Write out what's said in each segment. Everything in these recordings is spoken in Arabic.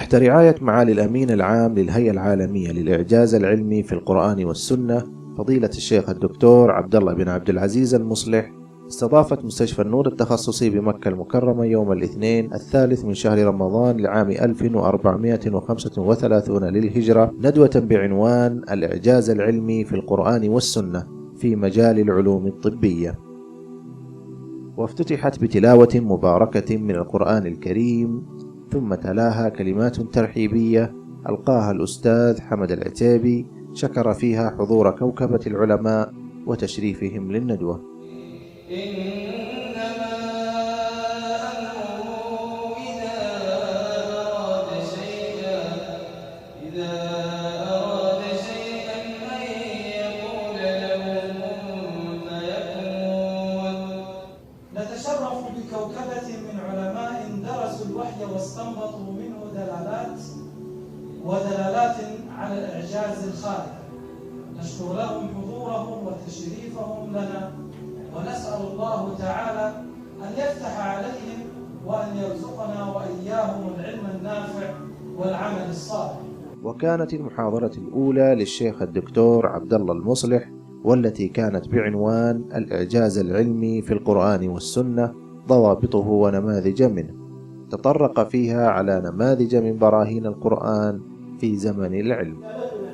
تحت رعاية معالي الأمين العام للهيئة العالمية للإعجاز العلمي في القرآن والسنة فضيلة الشيخ الدكتور عبد الله بن عبد العزيز المصلح، استضافت مستشفى النور التخصصي بمكة المكرمة يوم الاثنين 3 من شهر رمضان لعام 1435 للهجرة ندوة بعنوان الإعجاز العلمي في القرآن والسنة في مجال العلوم الطبية، وافتتحت بتلاوة مباركة من القرآن الكريم، ثم تلاها كلمات ترحيبية ألقاها الأستاذ حمد العتيبي شكر فيها حضور كوكبة العلماء وتشريفهم للندوة. نتشرف بكوكبة من علماء درسوا الوحي واستنبطوا منه دلالات على الإعجاز الخارق. نشكر لهم حضورهم وتشريفهم لنا، ونسأل الله تعالى أن يفتح عليهم وأن يرزقنا وإياهم العلم النافع والعمل الصالح. وكانت المحاضرة الأولى للشيخ الدكتور عبد الله المصلح، والتي كانت بعنوان الإعجاز العلمي في القرآن والسنة ضوابطه ونماذج منه، تطرق فيها على نماذج من براهين القرآن في زمن العلم.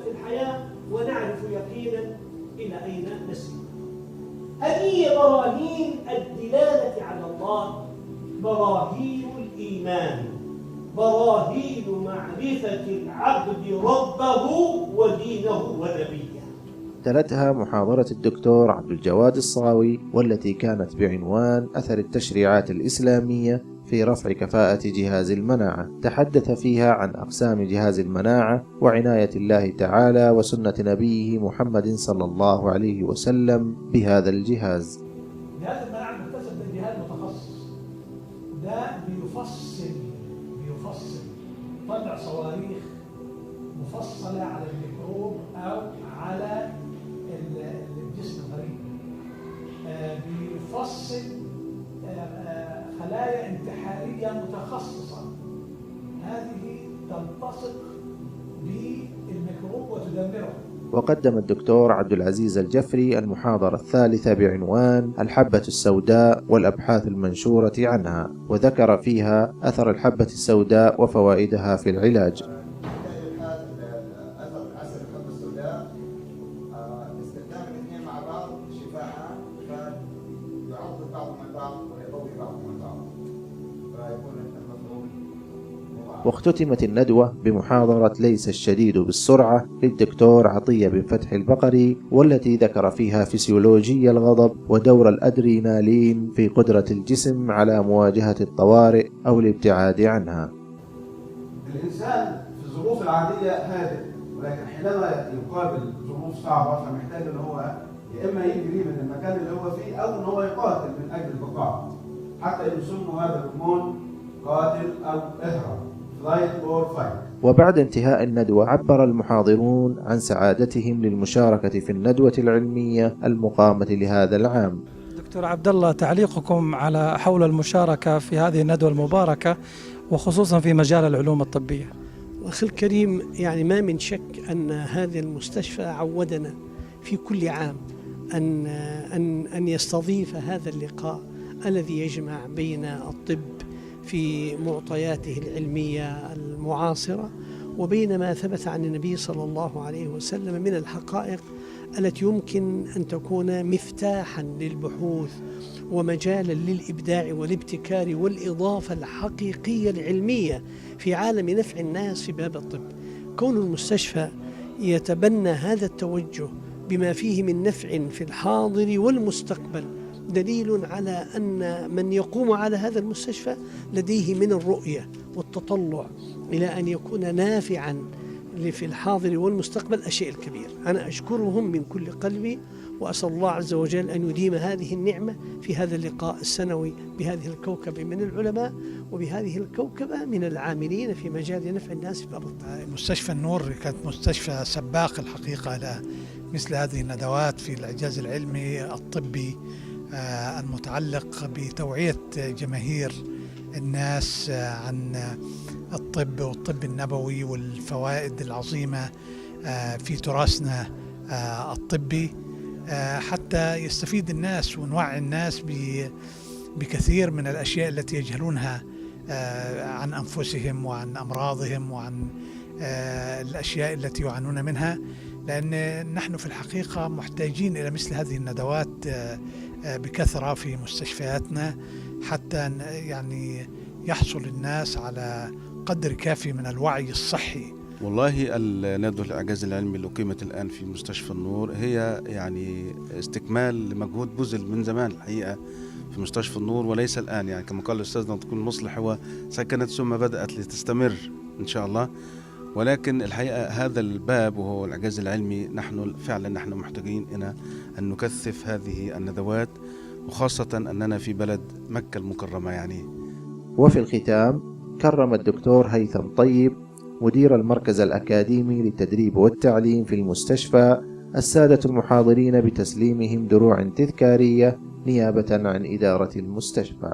في الحياة ونعرف يقينا إلى أين نسير. هذه براهين الدلالة على الله، براهين الإيمان، براهين معرفة العبد ربه ودينه ونبيه. تلتها محاضرة الدكتور عبد الجواد الصاوي، والتي كانت بعنوان أثر التشريعات الإسلامية في رفع كفاءة جهاز المناعة، تحدث فيها عن أقسام جهاز المناعة وعناية الله تعالى وسنة نبيه محمد صلى الله عليه وسلم بهذا الجهاز. جهاز المناعة مكتسب من جهاز متخصص، ده بيفصل طلع صواريخ مفصلة على الميكروب أو على الجسم المريض، بيفصل خلايا انتحارية متخصصة، هذه تلتصق بالميكروب وتدمره. وقدم الدكتور عبد العزيز الجفري المحاضرة الثالثة بعنوان الحبة السوداء والأبحاث المنشورة عنها، وذكر فيها أثر الحبة السوداء وفوائدها في العلاج. واختتمت الندوة بمحاضرة ليس الشديد بالسرعة للدكتور عطية بن فتح البقري، والتي ذكر فيها فسيولوجيا الغضب ودور الأدرينالين في قدرة الجسم على مواجهة الطوارئ أو الابتعاد عنها. الإنسان في الظروف العادية هادئ، ولكن حينما يقابل ظروف صعبة فمحتاج أن هو يا إما يجري من المكان اللي هو فيه أو أن هو يقاتل من أجل البقاء، حتى يسموا هذا الهرمون قاتل أو اهرب. وبعد انتهاء الندوة عبر المحاضرون عن سعادتهم للمشاركة في الندوة العلمية المقامة لهذا العام. دكتور عبد الله، تعليقكم على حول المشاركة في هذه الندوة المباركة وخصوصا في مجال العلوم الطبية؟ أخي الكريم، يعني ما من شك أن هذه المستشفى عودنا في كل عام أن يستضيف هذا اللقاء الذي يجمع بين الطب في معطياته العلمية المعاصرة وبين ما ثبت عن النبي صلى الله عليه وسلم من الحقائق التي يمكن أن تكون مفتاحا للبحوث ومجالا للإبداع والابتكار والإضافة الحقيقية العلمية في عالم نفع الناس في باب الطب. كون المستشفى يتبنى هذا التوجه بما فيه من نفع في الحاضر والمستقبل دليل على أن من يقوم على هذا المستشفى لديه من الرؤية والتطلع إلى أن يكون نافعا في الحاضر والمستقبل الشيء الكبير. أنا أشكرهم من كل قلبي، وأسأل الله عز وجل أن يديم هذه النعمة في هذا اللقاء السنوي بهذه الكوكبة من العلماء وبهذه الكوكبة من العاملين في مجال نفع الناس في باب الطب. مستشفى النور كانت مستشفى سباق الحقيقة لمثل هذه الندوات في الإعجاز العلمي الطبي المتعلق بتوعية جماهير الناس عن الطب والطب النبوي والفوائد العظيمة في تراثنا الطبي، حتى يستفيد الناس ونوعي الناس بكثير من الأشياء التي يجهلونها عن أنفسهم وعن أمراضهم وعن الأشياء التي يعانون منها، لأن نحن في الحقيقة محتاجين إلى مثل هذه الندوات بكثرة في مستشفياتنا، حتى يعني يحصل الناس على قدر كافي من الوعي الصحي. والله ندوة الإعجاز العلمي اللي أقيمت الآن في مستشفى النور هي يعني استكمال لمجهود بذل من زمان الحقيقة في مستشفى النور، وليس الآن. يعني كما قال الأستاذ نطق المصلح، هو سكنت ثم بدأت لتستمر إن شاء الله. ولكن الحقيقة هذا الباب وهو الإعجاز العلمي نحن فعلا محتاجين إلى أن نكثف هذه الندوات، وخاصة أننا في بلد مكة المكرمة يعني. وفي الختام كرم الدكتور هيثم طيب مدير المركز الأكاديمي للتدريب والتعليم في المستشفى السادة المحاضرين بتسليمهم دروع تذكارية نيابة عن إدارة المستشفى.